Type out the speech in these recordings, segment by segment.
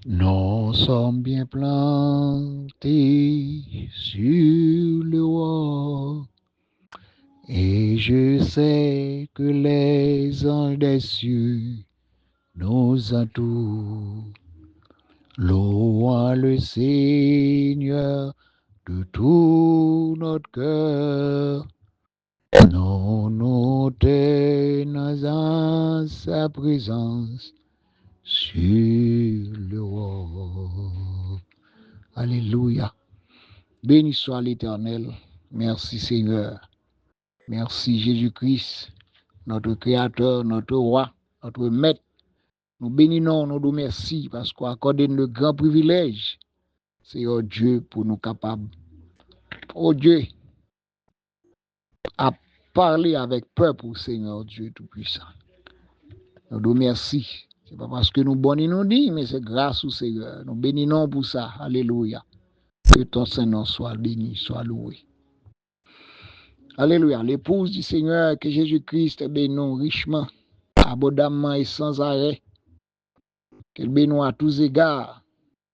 Nous sommes bien plantés sur le roc, et je sais que les anges des cieux nous entourent. Louons le Seigneur de tout notre cœur. Nous tenons en sa présence sur le roc. Alléluia. Béni soit l'Éternel. Merci Seigneur. Merci Jésus-Christ, notre Créateur, notre Roi, notre Maître. Nous bénissons, nous nous merci parce qu'on accorde le grand privilège. C'est au Dieu pour nous capables. Oh Dieu, à parler avec peuple, Seigneur Dieu Tout-Puissant. Nous nous merci. Ce n'est pas parce que nous bonnons nous dit, mais c'est grâce au Seigneur. Nous bénissons pour ça. Alléluia. Que ton Saint-Nom soit béni, soit loué. Alléluia. L'épouse du Seigneur, que Jésus-Christ bénisse richement, abondamment et sans arrêt. Qu'il bénisse à tous égards.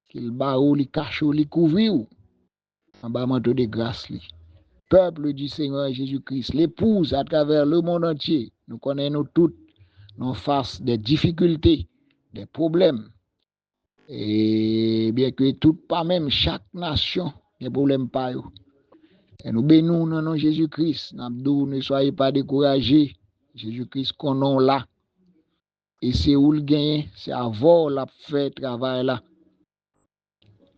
Qu'il barre, li cache, li couvre. En bas, manteau de grâce. Peuple du Seigneur Jésus-Christ, l'épouse à travers le monde entier. Nous connaissons toutes, nous face des difficultés, des problèmes. Et bien que tout, pas même chaque nation, des problèmes pas eux. Et nous bénissons dans nom Jésus-Christ. Nous ne soyez pas découragés. Jésus-Christ qu'on là. Et c'est où le gain, c'est avant la fait travail là.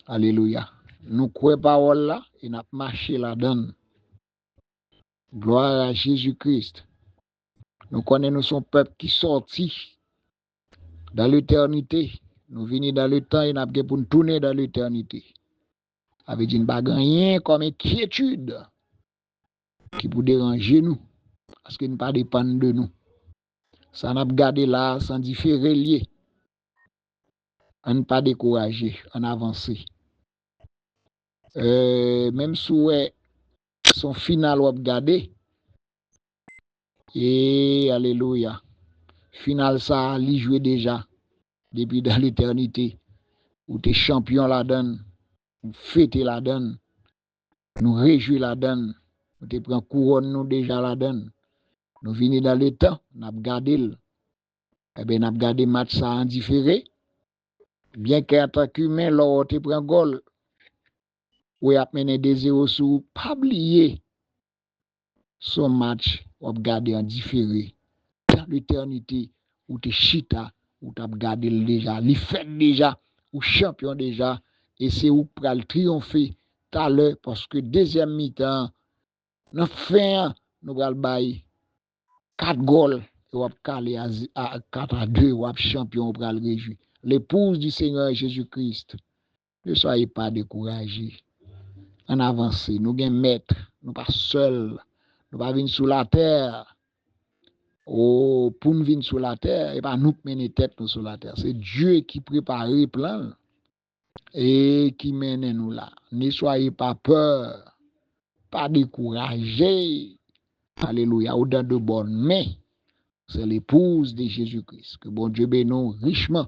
Alléluia. Nous croyons parole là et nous marché là-dedans. Gloire à Jésus-Christ. Nous connaissons son peuple qui sortit dans l'éternité. Nous venons dans le temps et nous avons pour nous tourner dans l'éternité. Avec une rien comme inquiétude qui peut déranger nous. Parce qu'il ne pas dépendre de nous. Ça n'a pas gardé là sans différer lié. On ne pas décourager, on avancer. Même si son final ou gardé. Et alléluia. Final ça, il joué déjà. Depuis dans l'éternité. Où tu es champion là-dedans. Nous fêter la donne, nous réjouir la donne, nous te prenons couronne nous déjà la donne. Nous venons dans le temps, nous avons gardé, eh bien, nous avons gardé match ça en différé. Bien qu'en tant qu'humain, là, tu prends goal, ou a mené des 0 sous, pas oublier son match, ou gardé en différé. Dans l'éternité, où tu chita, où tu as gardé déjà, les fait déjà, ou champion déjà, et c'est où pour le triompher tout à l'heure, parce que deuxième mi-temps, nous faisons, nous allons bailler 4 goals, et on va caler à 4-2, on va champion, on va le réjouir. L'épouse du Seigneur Jésus-Christ, ne soyez pas découragés. En avance, nous sommes maîtres, nous ne sommes pas seuls, nous ne sommes pas venus sur la terre. Oh, pour nous venir sur la terre, et pas nous qui menons tête nous sur la terre. C'est Dieu qui prépare le plan et qui mène nous là. Ne soyez pas peur, pas découragés. Alléluia, au-dedans de bonnes mains. C'est l'épouse de Jésus-Christ. Que bon Dieu bénisse richement,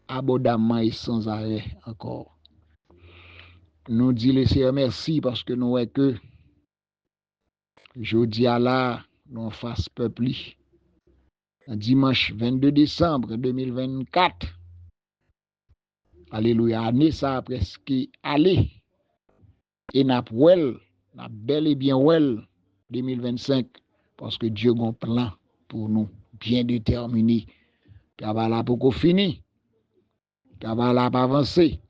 abondamment et sans arrêt encore. Nous disons le Seigneur merci parce que nous voyons que jeudi à là, nous fasse peuple. Dimanche 22 décembre 2024. Alléluia, année ça presque allé. Et n'a bel et bien well 2025 parce que Dieu a un plan pour nous bien déterminé. Travail là pour qu'on finisse. Travail là pour avancer.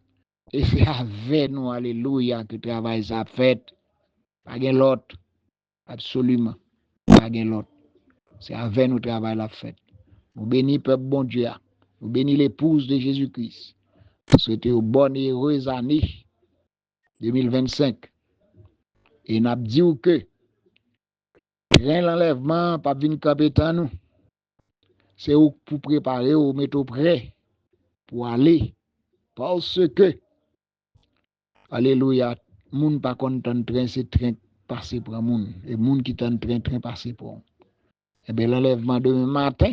Et c'est avec nous, alléluia, que le travail s'est fait. Pas de l'autre. Absolument. Pas de l'autre. C'est avec nous que le travail l'a fait. Nous bénissons le peuple bon Dieu. Nous bénissons l'épouse de Jésus-Christ. Nous souhaitons une bonne et heureuse année 2025. Et nous avons dit que rien l'enlèvement, pas venir camper en nous. C'est pour préparer, ou mettre prêt pour aller. Parce que, alléluia, moun pas content train, c'est train passer pour un moun. Et moun qui t'en train passer pour. Eh bien, l'enlèvement demain matin,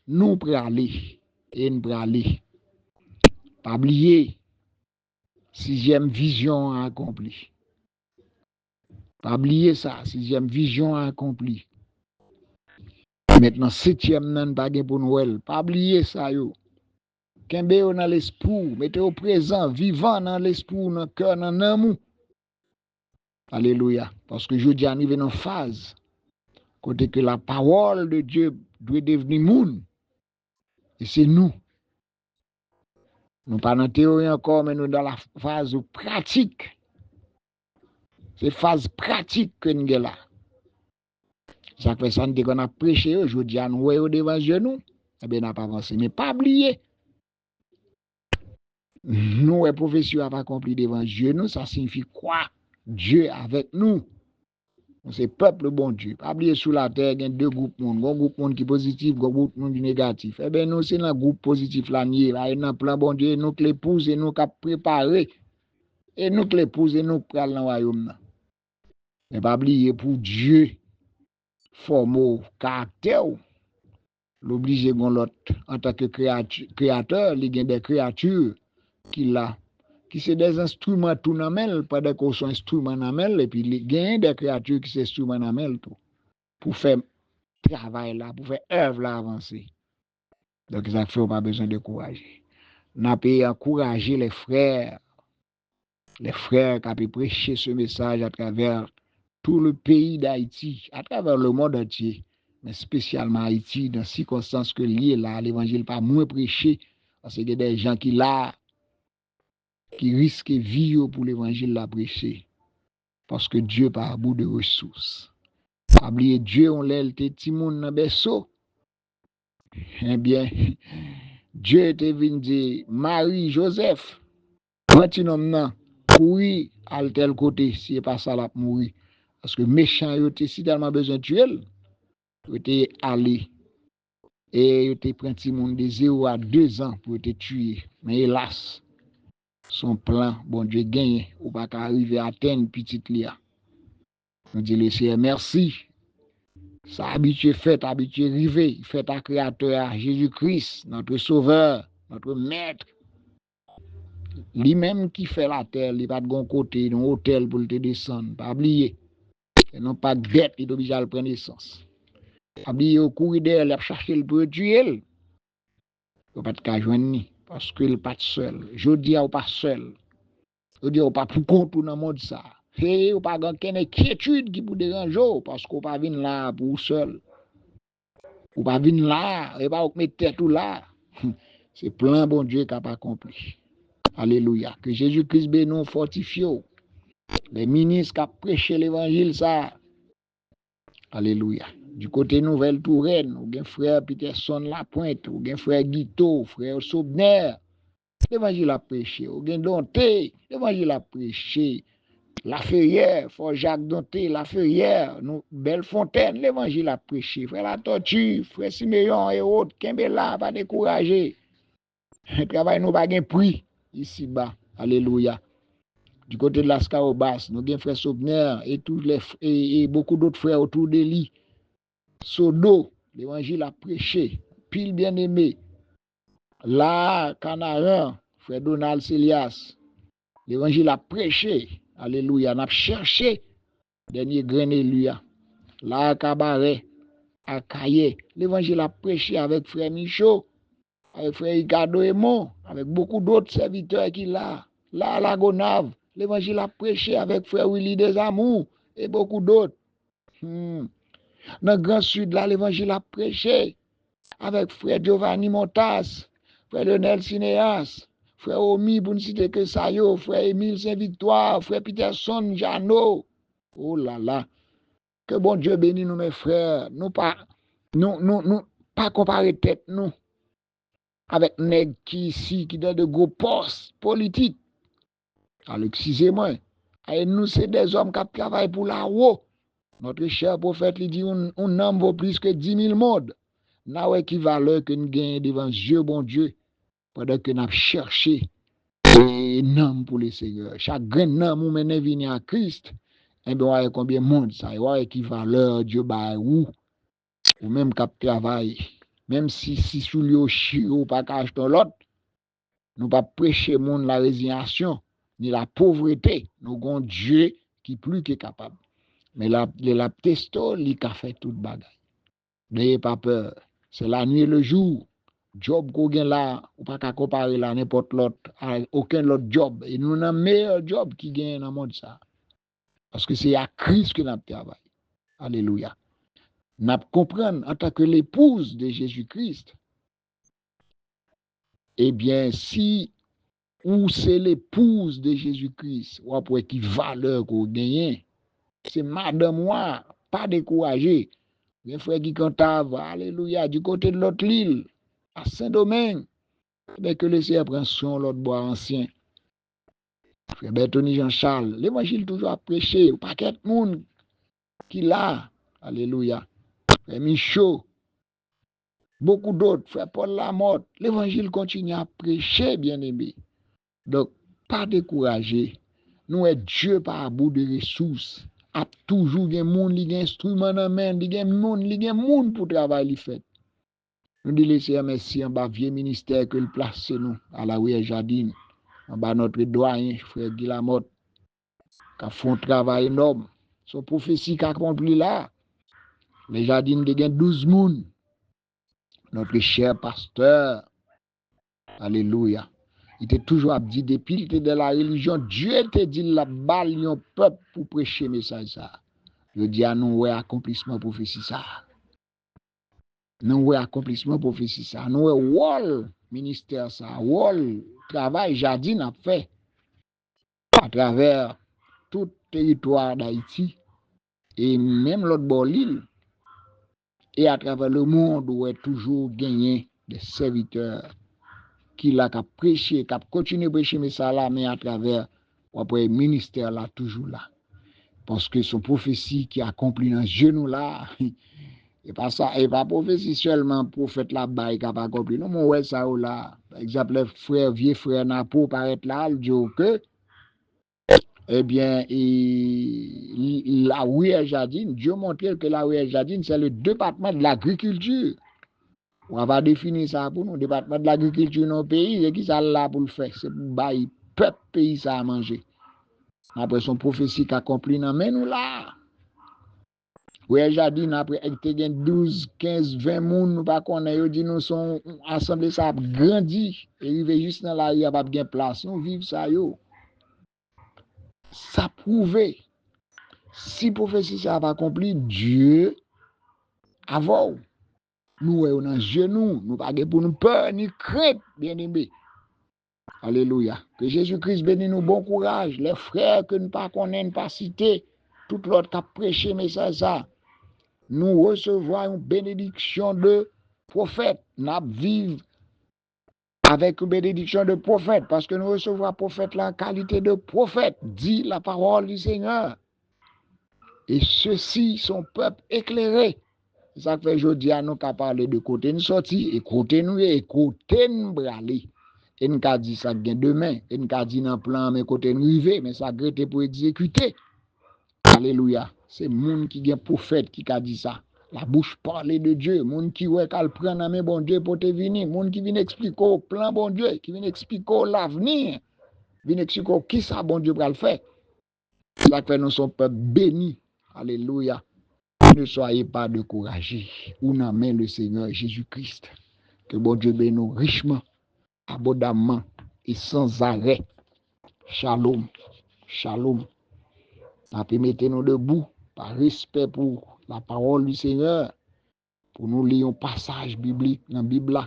nous pour aller. Et nous pour aller. Pas oublier, 6e vision accomplie. Pas oublier ça, 6e vision accomplie. Maintenant, 7e nan pas pour Noël. Pas oublier ça, yo. Kembe yo dans l'esprit, mettez au présent, vivant dans l'esprit, dans le cœur, dans l'amour. Alléluia. Parce que je dis, arrivé dans une phase, côté que la parole de Dieu doit devenir monde. Et c'est nous. Nous pas dans la théorie encore, mais nous dans la phase pratique. C'est phase pratique que nous avons là. Ça fait ça qu'on a prêché aujourd'hui, nous voyons devant nous, eh bien, n'a pas avancé. Mais pas oublier, nous, les professeurs, avons accompli devant nous, ça signifie quoi? Dieu avec nous. C'est peuple bon Dieu. Pas oublier sous la terre, il y a 2 groupes monde. Un groupe monde qui est positif, un groupe monde qui est négatif. Eh bien, nous, c'est dans le groupe positif là, il y a un plan bon Dieu, nous qui l'épouse et nous qui préparé. Et nous qui l'épouse et nous qui prenons dans le royaume. Mais pas oublier pour Dieu, forme caractère. L'obligé gon l'autre en tant que créateur, il y a des créatures qui sont des instruments tout namel, pas des qu'on sont instruments namel, et puis il y a des créatures qui sont instruments namel tout pour faire travail là, pour faire œuvre là avancer. Donc ça fait pas besoin de courage. N'a pas encourager les frères qui ont prêché ce message à travers tout le pays d'Haïti, à travers le monde entier. Mais spécialement Haïti, dans les circonstances que liées là, l'évangile pas moins prêché, parce qu'il y a des gens qui là, qui risquent vie pour l'évangile la prêcher. Parce que Dieu pas à bout de ressources. Oubliez Dieu, on l'a été Timon dans berceau. Eh bien, Dieu était venu dire, Marie, Joseph, petit homme nan, courir à tel côté, si n'est pas ça là pour mourir. Parce que méchant, il était si tellement besoin de tuer. Il était allé et il était pris un petit monde de 0 à 2 ans pour être tué. Mais hélas, son plan, bon Dieu gagne, ou pas arriver à atteindre petite lia. Nous disons le Seigneur merci. Ça habitué fait, habitué arrivé, fait à créateur Jésus-Christ, notre sauveur, notre maître. Lui-même qui fait la terre, il pas de bon côté, dans hôtel pour te descendre, pas oublier. Et non pas bête, il est obligé de prendre naissance. Oublier au courir il a cherché le pour tuer. Il ne pas de joindre parce qu'il n'est pas seul. Je dis à pas seul. Je dis pas pour compte dans le monde ça. Et pas aucune inquiétude qui peut déranger parce qu'on pas venir là pour seul. Ou pas venir là, et pas mettre tête tout là. C'est plein bon Dieu qui a pas accompli. Alléluia. Que Jésus-Christ bénisse fortifie. Les ministres qui ont prêché l'évangile ça. Alléluia. Du côté Nouvelle-Touraine, ou bien frère Peterson Lapointe, ou bien frère Guito, frère Sobner, l'évangile a prêché, ou bien Donté, l'évangile a prêché. La Ferrière, frère Jacques Donté, La Ferrière, Bellefontaine, l'évangile a prêché. Frère La Tortue, frère Siméon et autres, Kembela, pas décourager. Le travail nous pas gain prix ici bas. Alléluia. Du côté de l'Ascarobas, nous avons frère Sobner et beaucoup d'autres frères autour de lui. Sodo, l'évangile a prêché. Pile bien-aimé. Là, Canaran, frère Donald Celias, l'évangile a prêché. Alléluia. On a cherché dernier grain élu. Là, Cabaret, à Caillé, l'évangile a prêché avec frère Michaud, avec frère Ricardo Aymon, avec beaucoup d'autres serviteurs qui là. Là, à la Gonave, l'évangile a prêché avec frère Willy Desamours et beaucoup d'autres. Dans le Grand Sud, là, l'évangile a prêché avec frère Giovanni Montas, frère Lionel Cinéas, frère Omi, pour ne citer que ça, frère Émile Saint-Victoire, frère Peterson Jeannot. Oh là là. Que bon Dieu bénisse nous, mes frères. Nous pas comparer tête, nous, avec nèg qui ici, qui donne de gros postes politiques. Alors, excusez-moi. Et nous, c'est des hommes qui travaillent pour la haut. Notre cher prophète lui dit, un homme vaut plus que 10 000 mondes. N'a qui valeur que nous gagnons devant Dieu, bon Dieu, pendant que nous avons cherché un homme pour le Seigneur. Chaque grand homme ou mène venir à Christ, et bien, on combien de monde ça, on qui valeur Dieu bah ou même cap travail, même si sous lui au chiro pas cache ton l'autre, Nous pas prêcher monde la résignation, ni la pauvreté. Nous avons Dieu qui plus que capable. Mais la testo, il a fait toute bagaille. N'ayez pas peur. C'est la nuit et le jour. Job qu'on gagne là, ou pas qu'à comparer là n'importe l'autre, aucun autre job. Et nous avons un meilleur job qui gagne dans le monde ça. Parce que c'est à Christ que nous travaillons. Alléluia. Nous comprenons en tant que l'épouse de Jésus-Christ. Eh bien, si ou c'est l'épouse de Jésus-Christ, ou après qui valeur qu'on gagne, c'est madame moi, pas découragé. Les frères qui cantent, alléluia, du côté de l'autre île, à Saint-Domingue, mais que le Seigneur prend son l'autre bois ancien. Frère Bertoni Jean-Charles, l'évangile toujours à prêcher, pas qu'un monde qui l'a, alléluia. Frère Michaud, beaucoup d'autres, frère Paul Lamotte, l'évangile continue à prêcher, bien-aimé. Donc, pas découragé. Nous sommes Dieu par bout de ressources. A toujours des monde, des instruments dans main, des monde pour travailler fait. Nous disons laisser merci en bas vieux ministère que le place nous à la rue Jardine, en bas notre doyen frère Guy Lamotte qui a fait un travail énorme. Son prophétie qui a accompli là. Les Jardines de 12 moun. Notre cher pasteur, alléluia. Il était toujours dit depuis il était de la religion, Dieu te dit la balle un peuple pour prêcher message ça. Je dis à nous ouais accomplissement prophétie ça. Nous ouais accomplissement prophétie ça. Nous ouais wall ministère ça, wall travail Jardine a fait à travers tout le territoire d'Haïti et même l'autre bord l'île et à travers le monde où est toujours gagné des serviteurs qui l'a prêché, qui a continué à prêcher mais ça là mais à travers après ministère là toujours là. Parce que son prophétie qui accomplit dans genou là et pas ça et pas prophétie seulement prophète là-bas qui a pas accompli. Non mon ouais ça là. Par exemple le frère vieux frère Napo paraît là il dit que eh bien, la Rouer Jardine, Dieu montre que la Rouer Jardine, c'est le département de l'agriculture. On va définir ça pour nous, le département de l'agriculture dans le pays, et qui ça là pour le faire? C'est pour bailler peuple pays ça à manger. Après son prophétie qui accompli dans mais nous là. Rouer Jardine, après, il y a 12, 15, 20 moun, nous pas connaît, ils dit nous sont assemblés, ça a grandi, et arrivé juste dans la rue, il n'y a pas de place, nous vivons ça, yo. Ça prouve. Si prophétie ça va accompli, Dieu avant nous on a genou, nous pas pour nous peur ni crainte, bien-aimé. Alléluia. Que Jésus-Christ bénisse nous bon courage, les frères que nous pas connaissons pas citer, tout l'autre qui a prêché message ça. Nous recevons une bénédiction de prophète, nous vivons avec une bénédiction de prophète parce que nous recevons un prophète la qualité de prophète, dit la parole du Seigneur. Et ceux-ci sont peuple éclairé. C'est ça que fait aujourd'hui à nous qu'à parler de côté nous sorti, et côté nous bralé. Et nous qu'a dit ça gain demain, et nous qu'a dit dans plan mais côté nous rivé, mais ça grete pour exécuter. Alléluia. C'est monde qui gain prophète qui a dit ça. La bouche parler de Dieu, monde qui ouais qu'al prend dans main bon Dieu pour te venir, monde qui vient expliquer au plan bon Dieu, qui vient expliquer l'avenir, vient expliquer qui ça bon Dieu va le faire. C'est ça que fait nous sommes peuple bénis. Alléluia. Ne soyez pas découragés. Ou n'amène le Seigneur Jésus-Christ. Que bon Dieu bénisse richement, abondamment et sans arrêt. Shalom. Shalom. Mettez-nous debout par respect pour la parole du Seigneur. Pour nous lire un passage biblique dans la Bible.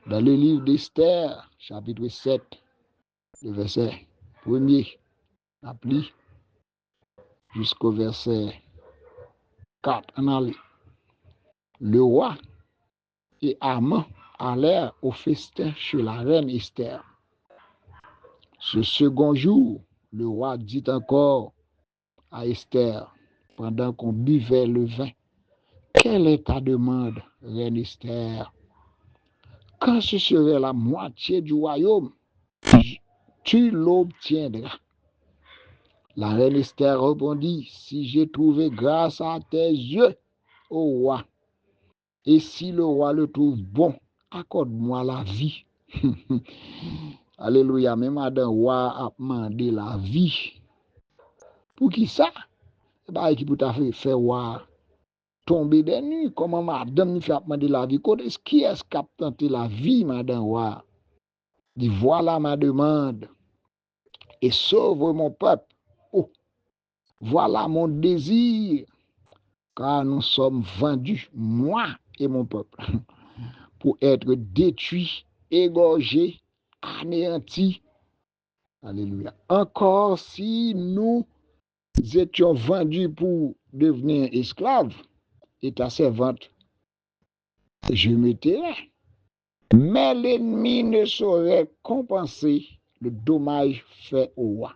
Dans le livre d'Esther, chapitre 7, le verset 1er. Appli jusqu'au verset 4. Le roi et Haman allèrent au festin chez la reine Esther. Ce second jour, le roi dit encore à Esther, pendant qu'on buvait le vin, « Quelle est ta demande, reine Esther? Quand ce serait la moitié du royaume, tu l'obtiendras. » La reine Esther répondit, « Si j'ai trouvé grâce à tes yeux, ô roi, et si le roi le trouve bon, accorde-moi la vie. » Alléluia, mais madame Wa a demandé la vie. Pour qui ça? C'est pas qui peut faire Wa tomber des nuits. Comment madame fait demander la vie? Qui est-ce qui a tenté la vie, madame Wa? Dit voilà ma demande et sauve mon peuple. Oh, voilà mon désir, car nous sommes vendus, moi et mon peuple, pour être détruits, égorgés, anéantis. Alléluia. Encore si nous étions vendus pour devenir esclaves et ta servante, je me tairais. Mais l'ennemi ne saurait compenser le dommage fait au roi.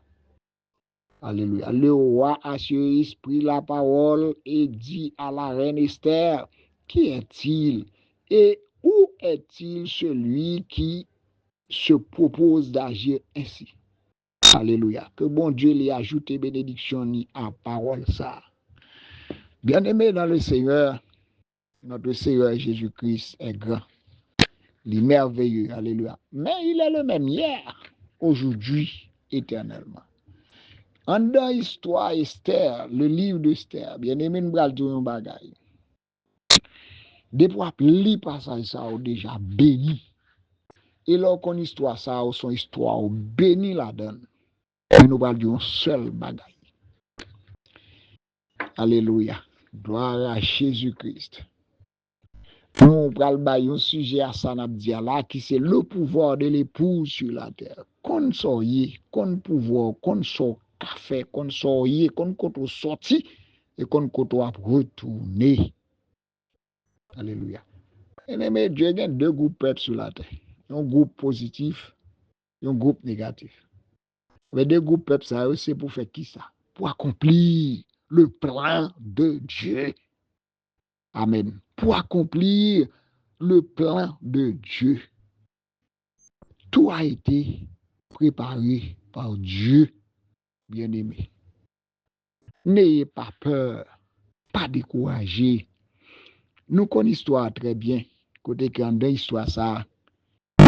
Alléluia. Le roi Assuérus prit la parole et dit à la reine Esther, qui est-il et où est-il celui qui se propose d'agir ainsi? Alléluia. Que bon Dieu lui ajoute bénédiction à parole ça. Bien-aimé dans le Seigneur, notre Seigneur Jésus-Christ est grand. Il est merveilleux. Alléluia. Mais il est le même hier, aujourd'hui, éternellement. En dans l'histoire Esther, le livre d'Esther, bien-aimé, nous allons dire un bagage. Depuis les passages, ça a déjà béni. Et là, qu'on histoire, ça a son histoire béni là-dedans. Mais nous allons dire un seul bagage. Alléluia. Gloire à Jésus-Christ. Nous allons un sujet à ça, là, qui c'est le pouvoir de l'épouse sur la terre. Qu'on soyez, qu'on pouvoir, qu'on soit café, qu'on soyez, qu'on côté sorti et qu'on côté retourner. Alléluia. Et Dieu a deux groupes peuples sur la terre. Un groupe positif et un groupe négatif. Les deux groupes peuples, ça c'est pour faire qui ça? Pour accomplir le plan de Dieu. Amen. Pour accomplir le plan de Dieu. Tout a été préparé par Dieu, bien-aimé. N'ayez pas peur, pas découragé. Nous connaissons l'histoire très bien. Côté quand dans l'histoire ça,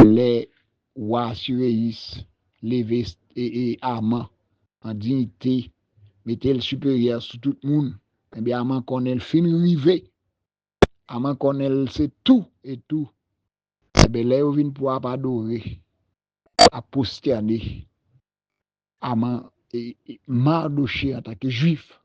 les rois Assuérus levaient et Haman en dignité, mettaient le supérieur sur tout le monde. Et bien Haman connaît le fin rivé. Haman connaît c'est tout et tout. Et bien là, ils viennent pour adorer, à posterner. Haman et Mardoché en tant que juif.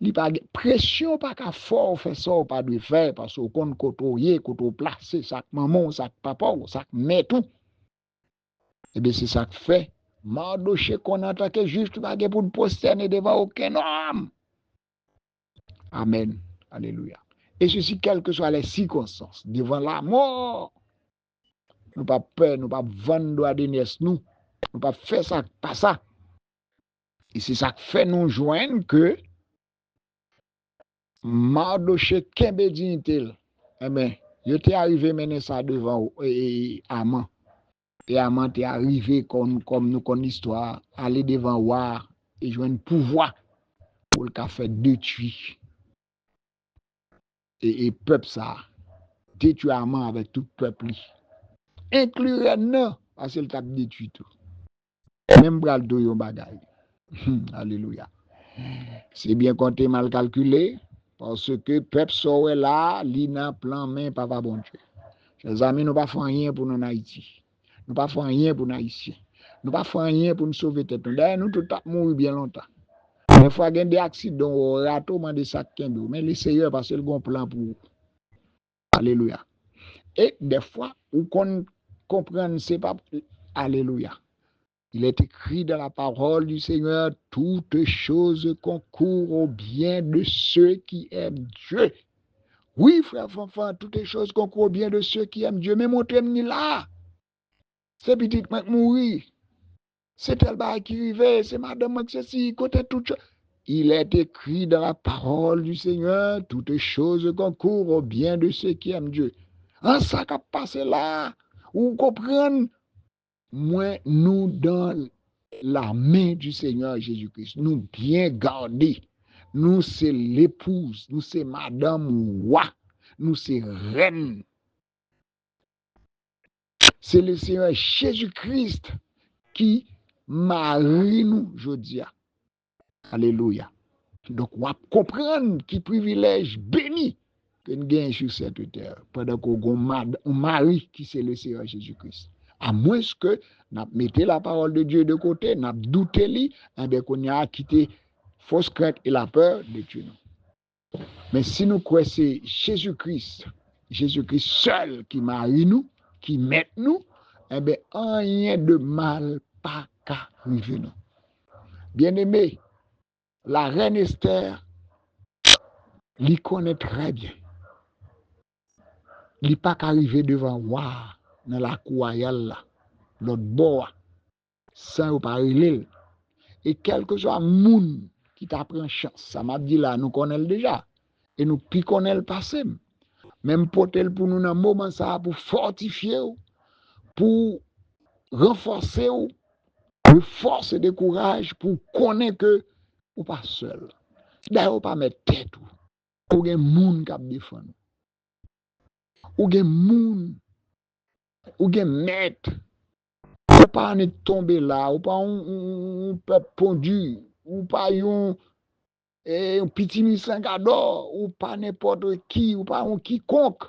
Il pas pression pas qu'à fort faire ça pas de faire parce qu'on compte côtoyer côté placer ça maman ça papa ça met tout et bien c'est ça que fait Mardoché qu'on en tant que juif tu pas pour posterner devant aucun homme. Amen. Alléluia. Et ceci quelles que soient les circonstances devant la mort. Nous pas peur, nous pas vendre à des nous pas faire ça pas ça. Et c'est ça que fait nous joindre que Mardoché kembe dignité. Eh bien, je t'ai arrivé mener ça devant Haman. Et Haman t'est arrivé comme nous connaissons l'histoire, aller devant War et joindre pouvoir pour le faire détruire. Et peuple ça, détruire Haman avec tout peuple. Inclure non, parce qu'il t'a détruit tout. Même bral de yon bagay. Alléluia. C'est bien compté mal calculé. Parce que peuple soit là, li nan plan main papa bon Dieu. Chers amis, nous ne faisons rien pour nous en Haïti. Nous ne faisons rien pour nous Haïtiens. Nous ne faisons rien pour nous sauver tête. D'ailleurs, nous tous mourons bien longtemps. Des fois, il y a des accidents, on rato, des sacs mais le Seigneur parce qu'il a un plan pour vous. Alléluia. Et des fois, on comprend, c'est pas. Alléluia. Il est écrit dans la parole du Seigneur, toutes choses concourent au bien de ceux qui aiment Dieu. Oui, frère Fanfan, toutes les choses concourent au bien de ceux qui aiment Dieu. Mais montrez-moi là. C'est petit qui mourir. C'est tel bail qui arrive, c'est madame qui ceci, côté tout chose. Il est écrit dans la parole du Seigneur, toutes choses concourent au bien de ceux qui aiment Dieu. En ça qui a passé là, vous comprenez, moi, nous dans la main du Seigneur Jésus-Christ, nous bien gardés. Nous, c'est l'épouse, nous, c'est madame roi, nous, c'est reine. C'est le Seigneur Jésus-Christ qui marie nous, je dis. Alléluia. Donc, on va comprendre qui privilège béni que nous gagnons sur cette terre pendant qu'on marie qui c'est le Seigneur Jésus-Christ. À moins que nous mettions la parole de Dieu de côté, nous douté lui, et bien qu'on a quitté fausse crainte et la peur de Dieu. Mais si nous croyons c'est Jésus-Christ seul qui marie nous, qui met nous, eh bien, rien de mal pas qu'à arriver nous. Bien-aimé, la reine Esther, l'y connaît très bien. L'y pas qu'arriver devant moi, dans la cour royale là, l'autre bord, sans parler. Et quel que soit le monde qui t'apprend chance, ça m'a dit là, nous connaissons déjà. Et nous puis connaissons le passé. Même pour nous dans un moment ça, pour fortifier, pour renforcer, de force et de courage, pour connaître que ou pas seul. D'ailleurs, pas mettre tête. Ou gen moun k'ap défendre. Ou gen moun, ou gen maître. Ou pas ne tomber là, ou pas un peuple pondu, ou pas un petit misangador, ou pas n'importe qui, ou pas un quiconque.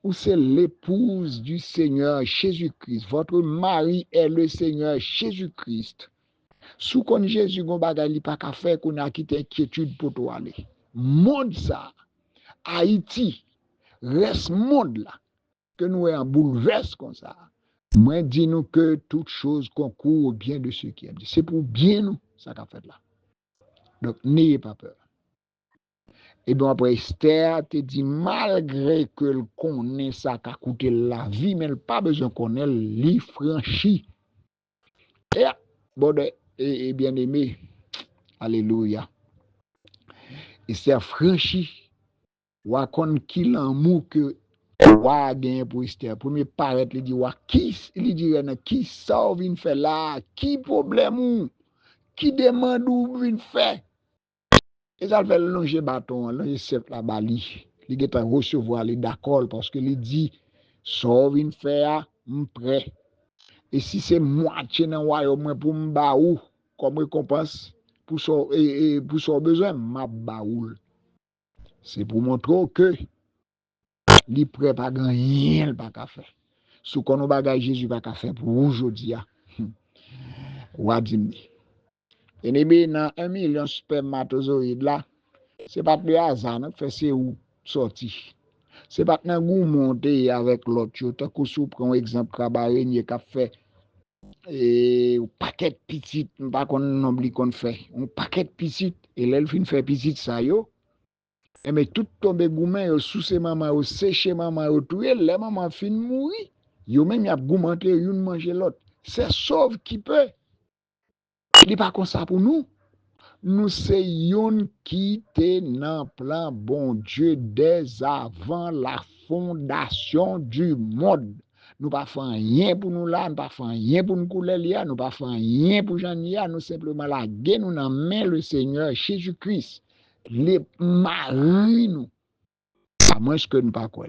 Ou c'est l'épouse du Seigneur Jésus-Christ. Votre mari est le Seigneur Jésus-Christ. Sous qu'on Jésus gon bagay li pa ka faire qu'on a quitté inquiétude pour toi aller. Monde ça, Haïti, reste monde là, que nous en bouleverse comme ça. Moi, dis-nous que toute chose concourt au bien de ceux qui aiment. C'est pour bien nous, ça qu'a fait là. Donc, n'ayez pas peur. Et bien après, Esther te dit, malgré que le connaît ça qu'a coûté la vie, mais elle n'a pas besoin qu'on ait l'y franchi. Et bien aimé, alléluia. Esther franchi, ou à kon qui l'amour que wa gagne pour Esther. Premier paraître, il dit, wa qui, il dit, qui ça vient faire là, qui problème ou, qui demande ou vient faire. Et ça fait longer bâton, longer chef la bali. Il est à recevoir, il est d'accord, parce que il dit, ça vient faire, prêt. Et si c'est moitié dans le royaume pour m'ba ou, comme récompense, pour son besoin, m'a baoul. C'est pour montrer que li prêt pas rien pas qu'à faire. Sous qu'on bagage Jésus pas qu'à faire pour aujourd'hui. Ou dit. Et bien dans 1 million spermatozoïdes là, c'est pas de hasard, non fait c'est où sorti. C'est pas nan goût monter avec l'autre, tant que sous prend exemple cabaret qu'a fait et un paquet petit, pas qu'on oublie qu'on fait. Un paquet petit et l'elle fin fait petit ça yo. Et mais tout tombe goumen yo sous ses maman yo séché maman yo touye les maman fin mourir. Yo même y a goumenter une manger l'autre. C'est sauve qui peut. Il pas comme ça pour nous. Nous c'est yon qui te nan plan bon Dieu dès avant la fondation du monde. Nous pas faire rien pour nous là, nous pas faire rien pour nous couler là, nous pas faire rien pour Jean là, nous simplement la nous nan main le Seigneur Jésus-Christ. Les maris nous. À moins que nous pas quoi.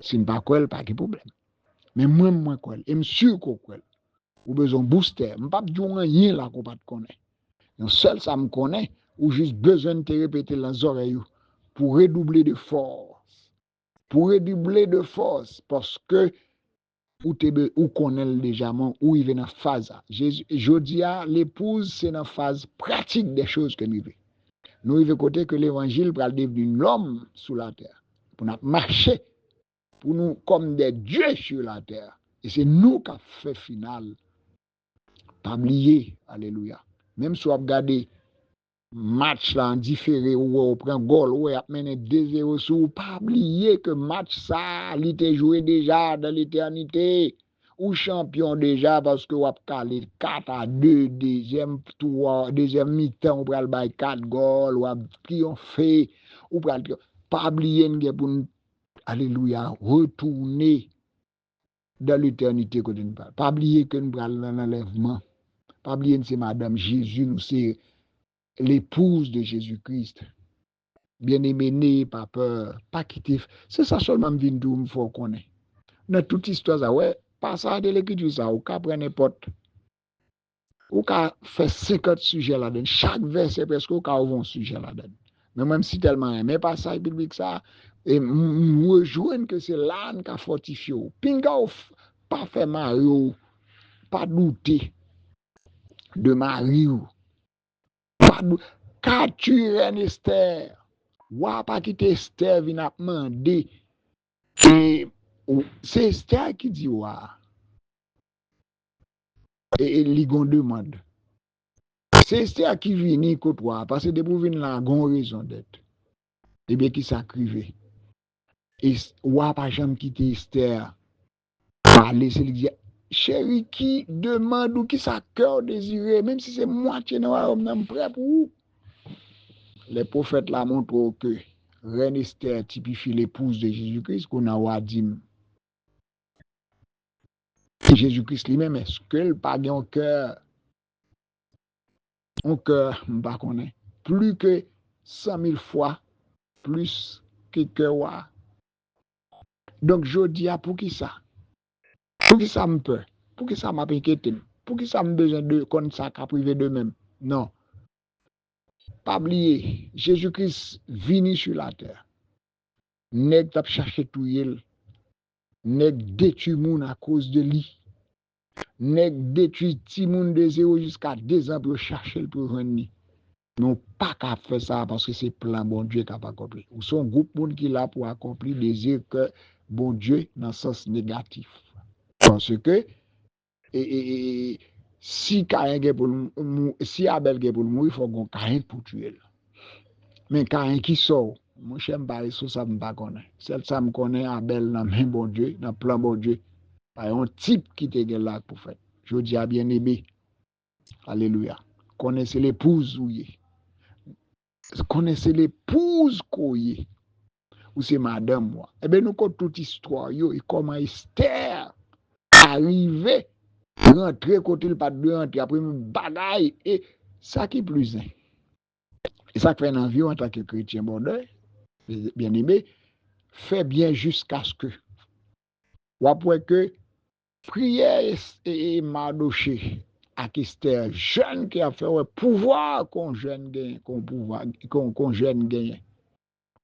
Si nous pas quoi, pas de problème. Mais moi quoi. Et sûr qu'on quoi. Ou besoin booster, me pas dire rien là qu'on pas connaît. Non seul ça me connaît ou juste besoin de te répéter dans les oreilles pour redoubler de force. Pour redoubler de force parce que ou connaît déjà où il vient dans phase. Je dis à l'épouse c'est dans phase pratique des choses que nous vivons. Nous vivons côté que l'évangile va devenir l'homme sur la terre pour nous marcher pour nous comme des dieux sur la terre. Et c'est nous qui avons fait final. Pas oublier, alléluia. Même si on regarde match là en différé ou on prend goal ou on mené 2-0 sur, pas oublier que match ça, il était joué déjà dans l'éternité. Ou champion déjà parce que on a calé 4-2 deuxième tour, deuxième mi-temps, on pral bay 4 goals, ou a triomphé, ou pral pas oublier pour alléluia, retourner dans l'éternité que nous parlons. Pas oublier que nous parlons dans l'enlèvement. Pas oublier que c'est Madame Jésus, nous c'est l'épouse de Jésus-Christ. Bien-aimé, n'ayez pas peur, pas quitter. C'est ça seulement me vient d'où il faut connaître. Dans toute histoire, ça, ouais, passage de l'écriture, ça, ou qu'à prendre n'importe. Ou qu'à faire 50 sujets là-dedans. Chaque verset, presque, ou qu'à ouvrir un sujet là-dedans. Mais même si tellement, mais passage biblique, ça, et rejoindre que c'est là qu'on fortifie. Pinga, pas fait Mario, pas douter de Mario. Pas douter. Quand tu es Esther, ou pas quitter Esther, vient demander. Et c'est Esther qui dit, et Ligon demande. C'est Esther qui vient contre toi, parce que depuis venir là, il y a une raison d'être. Et bien qui s'acrive. Et pas jamais quitter Esther. Parler, c'est lui dire, chérie, qui demande ou qui sa cœur désiré, même si c'est moitié noir, on est prêt pour vous. Les prophètes là montrent que Reine Esther typifie l'épouse de Jésus-Christ qu'on a dit. Jésus-Christ lui-même, est-ce qu'il pas un cœur, pas connaît, plus que 100 000 fois, plus que cœur. Donc, je dis, pour qui ça? Pour qui ça me peut? Pour qui ça m'a inquiété? Pour qui ça me besoin de comme ça qu'à privé d'eux-mêmes? Non. Pas oublier, Jésus-Christ venu sur la terre. Nèg t'a cherché tout yel. Nèg détruit moun à cause de lui. Nèg détruit ti moun de 0 jusqu'à 2 ans pour chercher pour rendre. Non pas qu'à faire ça parce que c'est plan bon Dieu qui a pas accompli. Ou son groupe monde qui là pour accomplir désir que bon Dieu dans sens négatif. Parce que si Caïn pour si Abel pour mourir, il faut qu'on Caïn pour tuer. Mais Caïn qui sort, mon cher me sur ça me pas connaît. Celle ça me connaît Abel dans même bon Dieu, dans plan bon Dieu. Par un type qui était là pour faire. Je dis à bien aimé. Alléluia. Connaissez l'épouse ou connaissez l'épouse qu'on ou c'est madame moi. Eh bien nous compte toute histoire yo et comment Esther arrivé rentrer côté le pas de rentrer après une bagaille et ça qui plus est. Et ça fait un vie en tant que chrétien bon bien aimé fait bien jusqu'à ce que ou après que prière et Mardoché à Esther jeune qui a fait un pouvoir qu'on jeune gagne qu'on pouvoir qu'on jeune gagne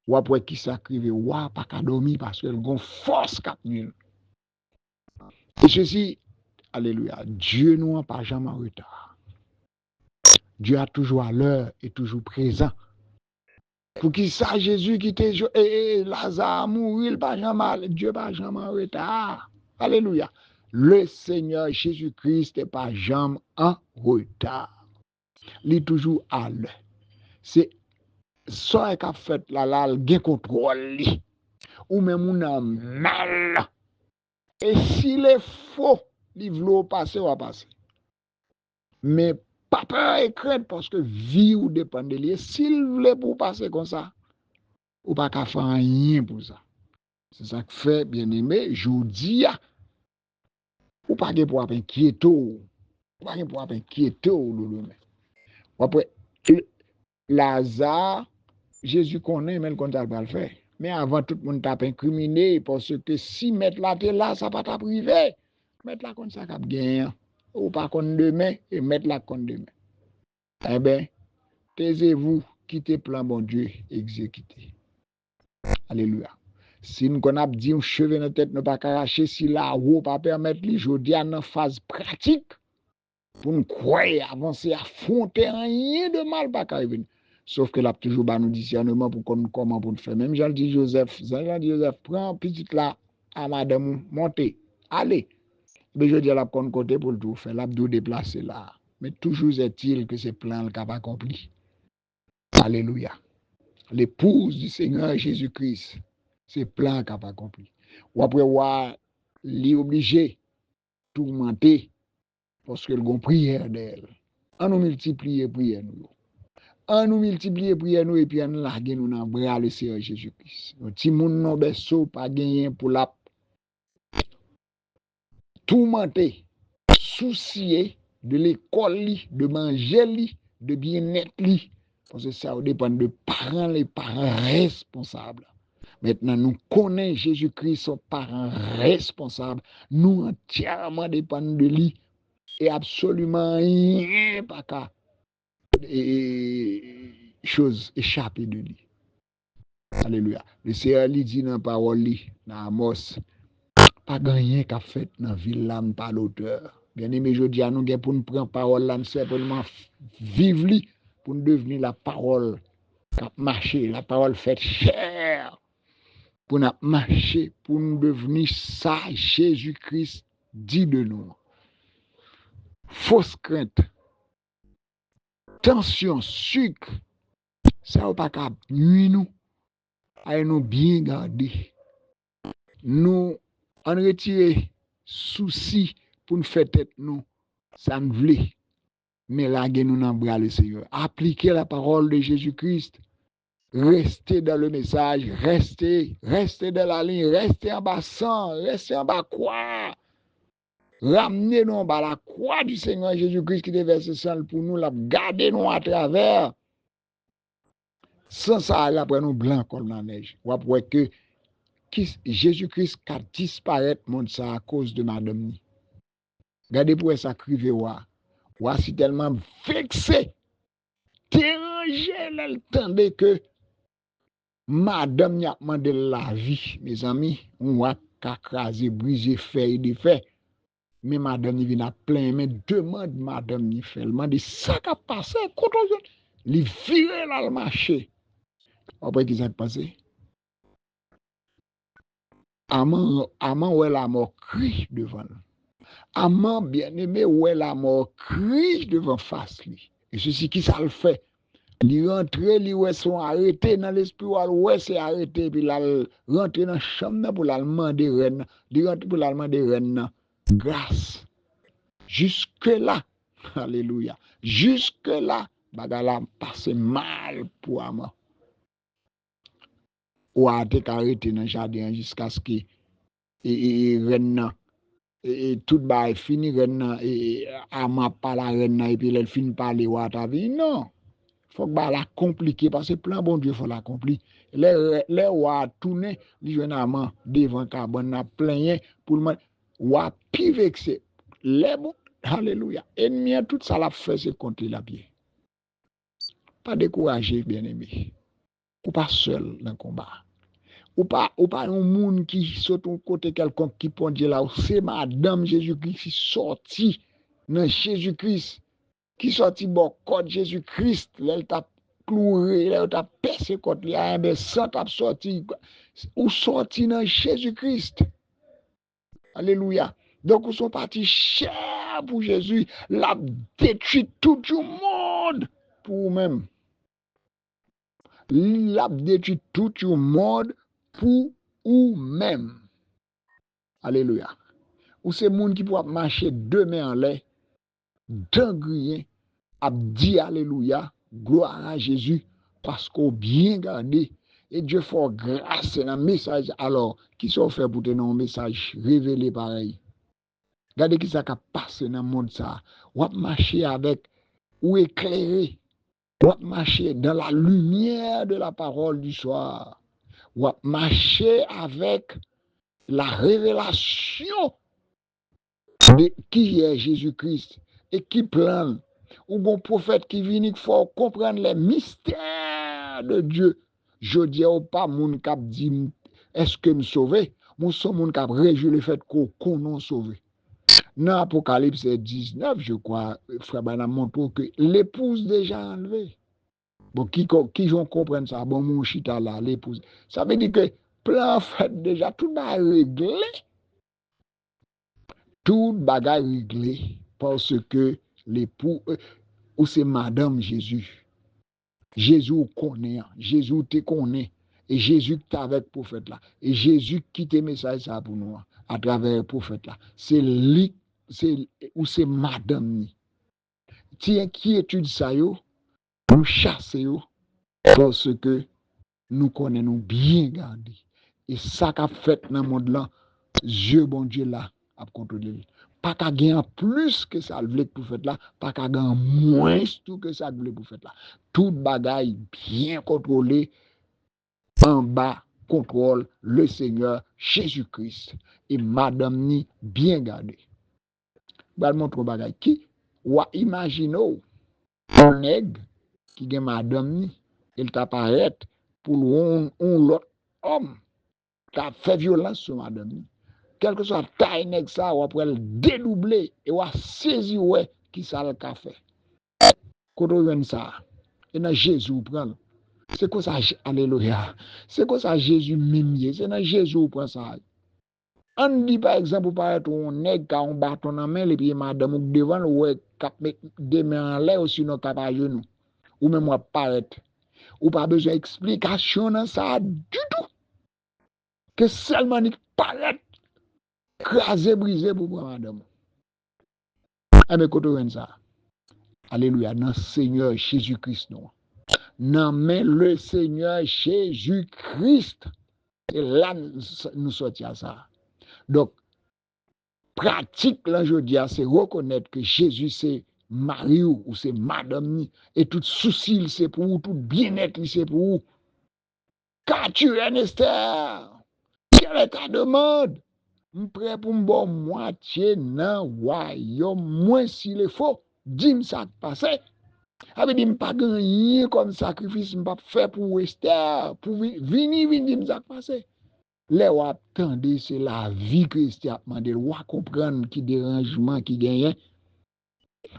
ou après qui s'acrive ou pas qu'à dormir parce que gon force cap nul et ceci alléluia Dieu nous en pas jamais en retard. Dieu a toujours à l'heure et toujours présent. Pour qui ça Jésus qui était Lazare mourir pas jamais Dieu pas jamais en retard. Alléluia. Le Seigneur Jésus-Christ n'est pas jamais en retard. Il est toujours à l'heure. C'est ça qu'a fait là, il gain contrôle ou même on a mal. Et s'il est faux, il veut passer ou passer. Mais pas peur et crainte parce que vie ou dépend de lui. S'il voulait pour passer comme ça, ou pas qu'à faire rien pour ça. C'est ça que fait, bien aimé, je vous dis, ou pas pour inquiéter, ou pas pour inquiéter, après, Lazare, Jésus connaît, mais le comptable va le faire. Mais avant, tout le monde t'a incriminé parce que si mettre la tête là, ça va t'a privé. Mettre la contre ça cap gain, ou pas contre demain, et mettre la contre demain. Eh bien, taisez-vous, quittez plan bon Dieu, exécutez. Alléluia. Si nous avons dit un cheveu dans la tête, nous pas arracher, si la roue pas permettre, je dis à une phase pratique pour nous croire, avancer, affronter rien de mal pas arriver. Sauf que là, toujours nous discernement pour comment pour faire. Même Jean-Di Joseph, prends petite là à madame, montez, allez. Mais je dis à la côté pour le tout faire, là, déplacer là. Mais toujours est-il que c'est plein le cap accompli. Alléluia. L'épouse du Seigneur Jésus-Christ, c'est plein cap accompli. Ou après, li obligé tourmenter parce que le prière d'elle. On nous multiplie prière nous. On nous multiplie prière nous et puis on largue nous dans bras le Seigneur Jésus-Christ. Ti moun non beso pas gagner pour la tourmenter, soucier de l'école, de manger, de bien-être. Parce que ça dépend de parents, les parents responsables. Maintenant, nous connaissons Jésus-Christ, son parent responsable. Nous entièrement dépendons de lui et absolument rien pas qu'à chose échapper de lui. Alléluia. Le Seigneur lui dit dans la parole, dans Amos, pas rien qu'a fait dans la ville là, pas l'auteur. Bien aimé, je dis à nous, pour nous prendre parole là, nous simplement vivre pour nous devenir la parole qui a marché, la parole faite chair. Pour nous marcher, pour nous devenir ça, Jésus-Christ dit de nous. Fausse crainte, tension, sucre, ça va pas qu'à nuire nous, à nous bien garder. Nous, en retirer souci pour nous faire tête nous, ça nous voulait. Mais là, nous dans bras le Seigneur. Appliquer la parole de Jésus-Christ. Restez dans le message, restez dans la ligne, restez en bas sang, restez en bas croix. Ramenez-nous en bas la croix du Seigneur Jésus-Christ qui déverse sang pour nous, la gardez-nous à travers. Sans ça, après nous blanc comme la neige. Ou après que Jésus-Christ a disparu monde ça à cause de madame. Regardez pour ça crivé wa. Voici tellement vexé, dérangé, elle tendait que madame n'y a demandé la vie, mes amis, on va crasé, briser, faire des faits. Mais madame n'y vient à plein, mais demande madame n'y fait. Elle demande ça qui a passé, contre lui virer là le marché. Après, qu'est-ce qui s'est passé? Amant, ouais, la mort crie devant nous. Amant, bien aimé, ouais, la mort crie devant face lui. Et ceci qui ça le fait? Il rentre, il ouais sont arrêtés dans l'esprit, ouais c'est arrêté, puis là rentre dans la chambre pour la demander reine, il rentre pour la demander reine grâce. Jusque là, alléluia. Jusque là, bagala passe mal pour moi. Ou a été arrêté dans le jardin jusqu'à ce que reine et tout est fini reine et ama pas la reine et puis elle finit par les ta vie non. Faut que la compliquer parce que plein bon Dieu faut l'accomplir. Les wa tourner li journellement devant carbone na plein pour le wa pi vexé. Les bon alléluia. Ennemi tout ça l'a fait c'est contre la pied. Pas décourager bien-aimé. Ou pas seul dans le combat. Ou pas un monde qui saute un côté quelconque qui peut dire là c'est madame Jésus-Christ qui sorti dans Jésus-Christ qui sorti bon code Jésus-Christ, elle t'a cloué, elle t'a percé contre lui, mais sans t'a sorti, ou sorti dans Jésus-Christ. Alléluia. Donc, ils sont partis chers pour Jésus, l'a détruit tout le monde pour eux-mêmes. L'a détruit tout le monde pour eux-mêmes. Alléluia. Ou c'est monde qui pourra marcher deux mains en l'air, d'un grien, a dit alléluia, gloire à Jésus, parce qu'on bien gardé. Et Dieu fait grâce dans le message. Alors, qui sont fait pour tenir un message révélé pareil? Regardez qui ça qui a passé dans le monde ça. Ou marcher avec, ou éclairé. Ou marcher dans la lumière de la parole du soir. Ou marcher avec la révélation de qui est Jésus-Christ et qui plane. Ou bon prophète qui vient, il faut comprendre les mystères de Dieu. Je dis au pas mon cap dit est-ce que me sauver? Mon son mon cap réjouit le fait qu'on non sauvé. Dans Apocalypse 19, je crois, frère Banam montre que l'épouse déjà enlevée. Bon, qui vont comprendre ça? Bon, mon chita là, l'épouse. Ça veut dire que plein fait déjà, tout va réglé. Tout bagage réglé parce que l'époux ou c'est madame Jésus. Jésus connaît, Jésus te connaît et Jésus qui est avec le prophète là et Jésus qui te message ça pour nous à travers le prophète là. C'est lui ou c'est madame ni. Tiens qui étudie ça yo, nous chasser yo parce que nous connaissons bien garder. Et ça qu'a fait dans le monde là, Dieu bon Dieu là a contrôlé. Pas qu'à gagner plus que ça le voulait pour faire là, pas qu'à gagner moins tout que ça le voulait pour faire là. Tout bagaille bien contrôlé en bas contrôle le Seigneur Jésus-Christ. Et madame ni bien gardée. Je montre bagay qui ou imagine un nègre qui gen madame ni, il t'apparaît pour l'autre homme qui a fait violence sur madame ni. Quel que soit taille nègre ça, ou après le dédoubler et ou saisi ouais qui ça le fait. Quand on vient ça, et dans Jésus prend. C'est quoi ça, alléluia. C'est quoi ça Jésus mimier, c'est dans Jésus prend ça. On dit par exemple, par exemple, on nègre qui a un bâton en main, et puis madame ou devant, ou cap met des mains en l'air, ou sinon cap à genoux. Ou même moi paraître. Ou pas besoin d'explication dans ça du tout. Que seulement il paraît crasé, brisé pour madame. Eh bien, quand on ça, alléluia, dans le Seigneur Jésus-Christ, non. Non, mais le Seigneur Jésus-Christ. Et là, nous sortions à ça. Donc, pratique, là, je dis, c'est reconnaître que Jésus, c'est Marie ou c'est Madame, et tout souci, c'est pour vous, tout bien-être, c'est pour vous. Qu'as-tu, Esther? Quelle est ta demande? Je suis prêt pour me bon moitié dans le royaume, moins s'il est faux. Dis-moi ça qui passe. Avec dit, je ne pas gagner comme sacrifice, je ne pas faire pour Esther, pour venir, dis-moi ça qui passe. Les ou attendez, c'est la vie que Esther a demandé. Ou à comprendre qui dérangement qui gagne.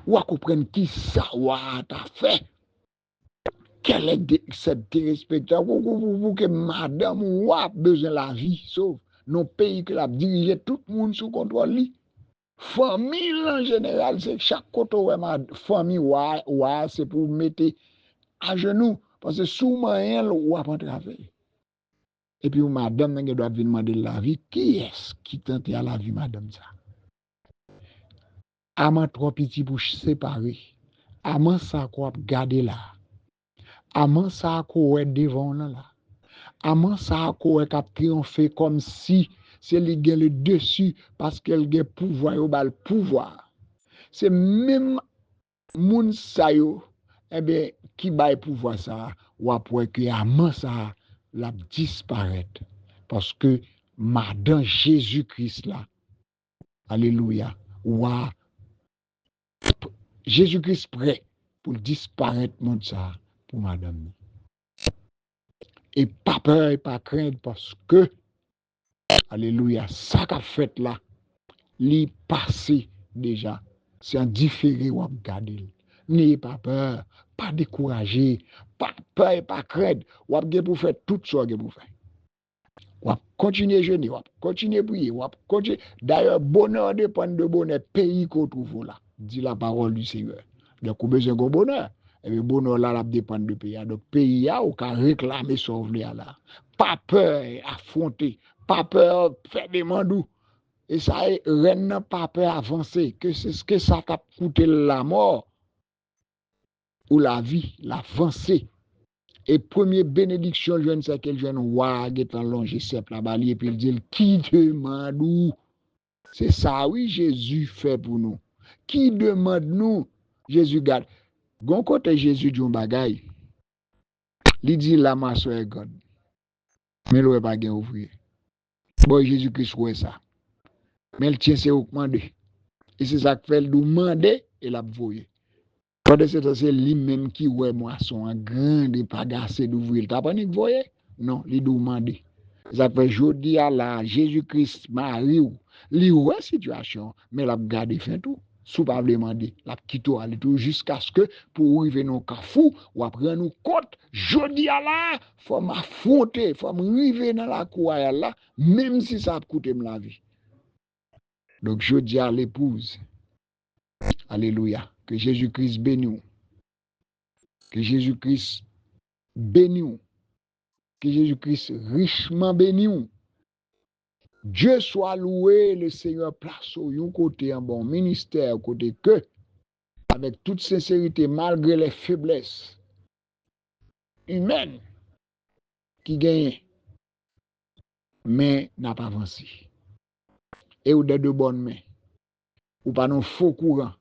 Ou à comprendre qui ça t'a fait. Quel est cette dérespectation pour que madame ou a besoin de la vie, sauf nos pays que la dirige tout le monde sous contrôle. Famille en général, c'est chaque côté où ma famille ou c'est pour mettre à genoux. Parce que sous moyen ou à pas travailler. Et puis madame elle doit venir demander la vie. Qui est-ce qui tente à la vie, madame ça? Aman trop petit pour séparer. Aman ça quoi garder là. Aman ça quoi devant là. Aman ça quoi cap triompher comme si c'est lui qui le dessus parce qu'elle a pouvoir ou bal pouvoir. C'est même moun sa yo bien qui bail pouvoir ça ou après que aman ça la disparaître parce que madame Jésus-Christ là. Alléluia. Ouah. Jésus-Christ prêt pour disparaître monde ça pour madame. Et pas peur et pas crainte parce que alléluia, ça qu'a fait là, li passé déjà. C'est un différé ou regarder. N'ayez pas peur, pas découragé, pas peur et pas crainte. Ou pour faire tout ça que vous faites. Ou continuer à jeûner, ou continuer à prier, ou continuer. D'ailleurs, bonheur dépend de bonheur pays qu'on trouve là. Dit la parole du Seigneur. Donc, vous avez besoin de bonheur. Et le bonheur là, ça dépend du pays. Donc, pays là, on peut réclamer sauver là. Pas peur affronter, pas peur faire des mandous. Et ça, rien n'a pas peur avancer. Que c'est ce que ça t'a coûté la mort ou la vie, l'avancée. Et première bénédiction, je ne sais quel jeune roi qui est en longe, c'est la balie, et puis il dit, qui demande nous? C'est ça, oui, Jésus fait pour nous. Qui demande nous? Jésus garde. Gon côté Jésus dit un bagay. Il dit la masse est God. Mais il n'est pas gain ouvrier. Bon, Jésus-Christ ouais ça. Mais il tient ses recommandés. Et c'est ça que fait, il demander et l'a voyer. C'est lui-même qui ouais moisson en grand et pas assez d'ouvrier. T'as pas ni voyer? Non, il demande. Ça fait jodi à la Jésus-Christ Marie ou li ouais situation, mais l'a garder fait tout. Sous pas demander, l'a quitté aller tout jusqu'à ce que pour arriver dans Carrefour ou après nous compte jodi à la faut m'affronter, faut m'arriver dans la cour là même si ça coûte la vie. Donc jodi à l'épouse. Alléluia. Que Jésus-Christ bénisse. Que Jésus-Christ bénisse. Que Jésus-Christ richement bénisse. Dieu soit loué, le Seigneur place au côté un bon ministère, côté que, avec toute sincérité, malgré les faiblesses humaines qui gagnent, mais n'a pas avancé. Et ou de bonnes mains, ou pas non faux courant,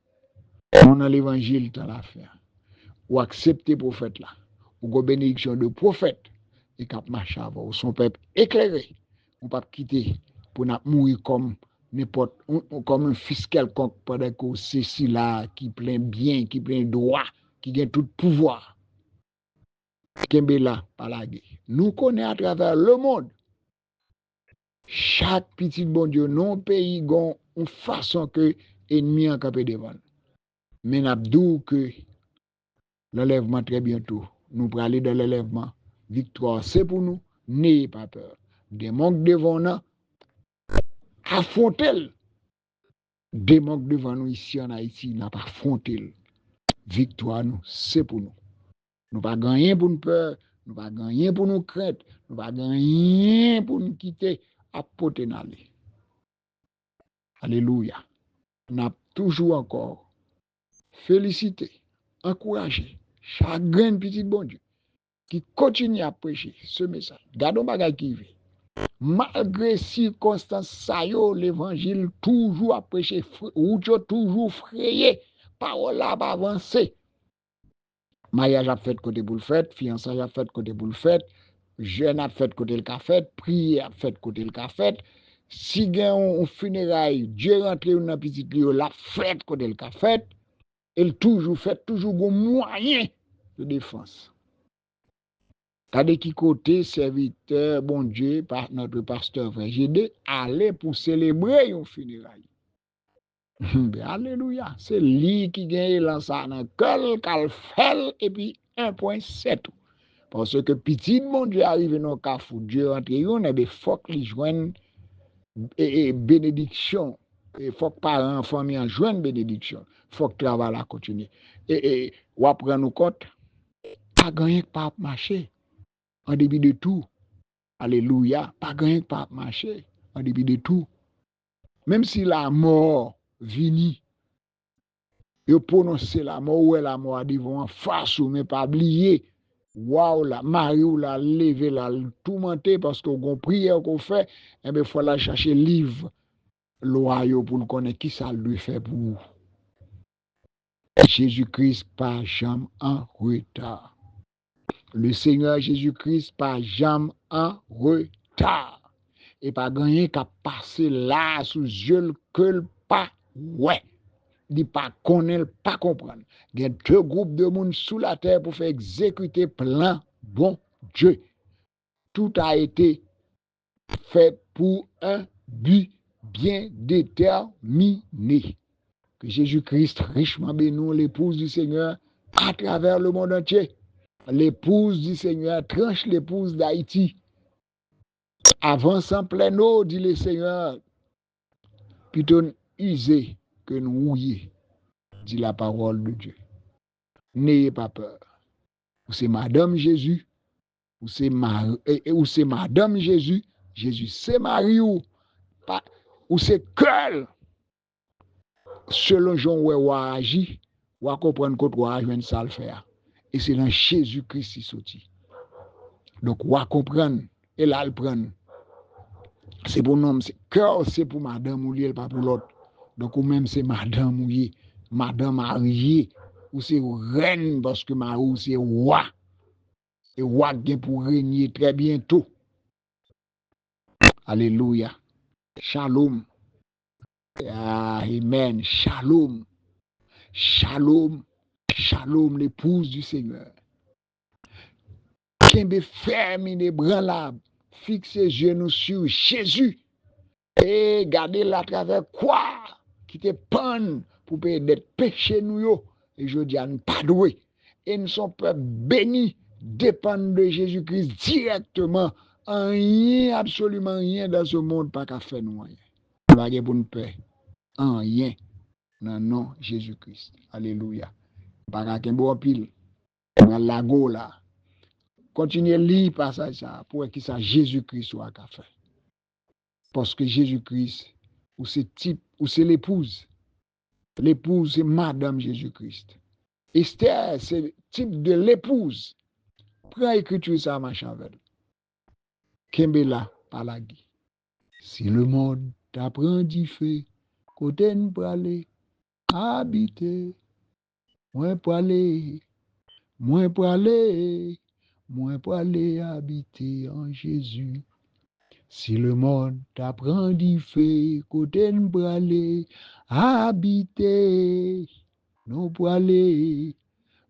on a l'évangile dans l'affaire, ou accepter prophète là, ou go bénédiction de prophète, et cap marcher avant. Son peuple éclairé. On pas quitter pour nous mourir comme n'importe comme un fils quelconque pendant que c'est si là qui plein bien, qui plein droit, qui gagne tout pouvoir. Kembe là par la guerre. Nous connaissons à travers le monde. Chaque petit bon Dieu, non pays gon une façon que ennemi en capé devant. Mais n'abdou que l'enlèvement très bientôt. Nous pour aller dans l'enlèvement. Victoire, c'est pour nous. N'ayez pas peur. Des manques devant nous, affrontez-le. Des manques devant nous ici en Haïti, n'a pas affronté. Victoire, nous, c'est pour nous. Nous pas gagner pour nous peur, nous pas gagner pour nous craindre, nous pas gagner pour nous quitter à porter n'aller. Alléluia. On a toujours encore félicité, encouragé chaque grain petit bon Dieu qui continue à prêcher ce message. Gardons bagay qui vit. Malgré circonstances, ça yo, l'évangile toujours à prêcher, route toujours frayé, parole là pas avancer. Mariage a fait côté pour le fait, fiançailles a fait côté pour le fait, jeune a fait côté le café, prière a fait côté le café. Si gen on funérailles, Dieu rentre dans petit lieu la fête côté le café, elle toujours fait toujours un moyen de défense. Tandis qui côté serviteur, bon Dieu, par notre pasteur frère Gédé, aller pour célébrer un funérailles. Alléluia. C'est lui qui gagne l'ensemble dans le cœur, fait et puis 1.7. Parce que petit mon Dieu arrive dans le cafou, Dieu entre eux, et bien faut qu'il joigne et bénédiction. Il faut que parents, famille en joignent bénédiction. Il faut que le travail la continue. Et on va prendre compte, pas gagner pas marcher en début de tout. Alléluia. Pas gagner pas marcher en début de tout. Même si la mort vient, yo prononcer la mort ou la mort devant face ou mais pas oublier waouh la Marie ou la lever la tourmenter parce qu'on gon prière qu'on fait et ben faut la chercher livre loi pour le connaître qui ça lui fait pour Jésus-Christ pas jamais en retard. Le Seigneur Jésus-Christ pas jamais en retard. Et pas gagner qu'à passer là sous yeux que le pas ouais. Dit pas connaître, pas comprendre. Il y a deux groupes de monde sous la terre pour faire exécuter plan bon Dieu. Tout a été fait pour un but bien déterminé. Que Jésus-Christ richement bénisse l'épouse du Seigneur à travers le monde entier. L'épouse du Seigneur tranche l'épouse d'Haïti. Avance en plein eau, dit le Seigneur. Plutôt usé que nous rouillés, dit la parole de Dieu. N'ayez pas peur. Ou c'est Madame Jésus, ou c'est Madame Jésus, Jésus c'est Marie ou c'est cœur. Selon Jean ou agi, ou à comprendre qu'on doit agir ça le faire. Et c'est dans Jésus-Christ qui sorti. Donc ou à comprendre et là le prendre. C'est pour nous, c'est cœur, c'est pour Madame ou pas pour l'autre. Donc ou même c'est Madame ou Madame Marie ou c'est reine parce que Marie c'est roi. Et roi vient pour régner très bientôt. Alléluia. Shalom. Amen. Shalom. Shalom. Shalom, l'épouse du Seigneur. Qui me ferme les bras là, fixe les genoux sur Jésus. Et gardez là à travers quoi? Qui te panne pour payer des péchés nous. Et je dis à ne pas douer. Et nous sommes bénis, dépendent de Jésus-Christ directement. Rien, absolument rien dans ce monde, pas qu'à faire nous rien. Nous n'avons pas de paix. Rien. Non, non, Jésus-Christ. Alléluia. Pas qu'à qu'un bon pile. Dans la go là. Continuez à lire passage ça pour que ça Jésus-Christ soit qu'à faire. Parce que Jésus-Christ, ou c'est type, ou c'est l'épouse. L'épouse, c'est Madame Jésus-Christ. Esther, c'est le type de l'épouse. Prends l'écriture ça, ma chavelle. Kembela, par la guy. Si le monde t'apprend d'y fait, côté nous pour aller habiter, moins pour aller, moi pour aller habiter en Jésus. Si le monde t'apprend d'y faire, côté nous pour aller habiter, nous pour aller,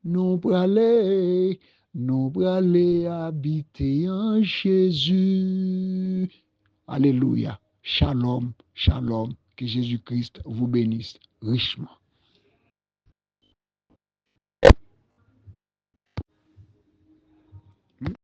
nous pour aller, nous pour aller habiter en Jésus. Alléluia. Shalom, shalom. Que Jésus-Christ vous bénisse richement.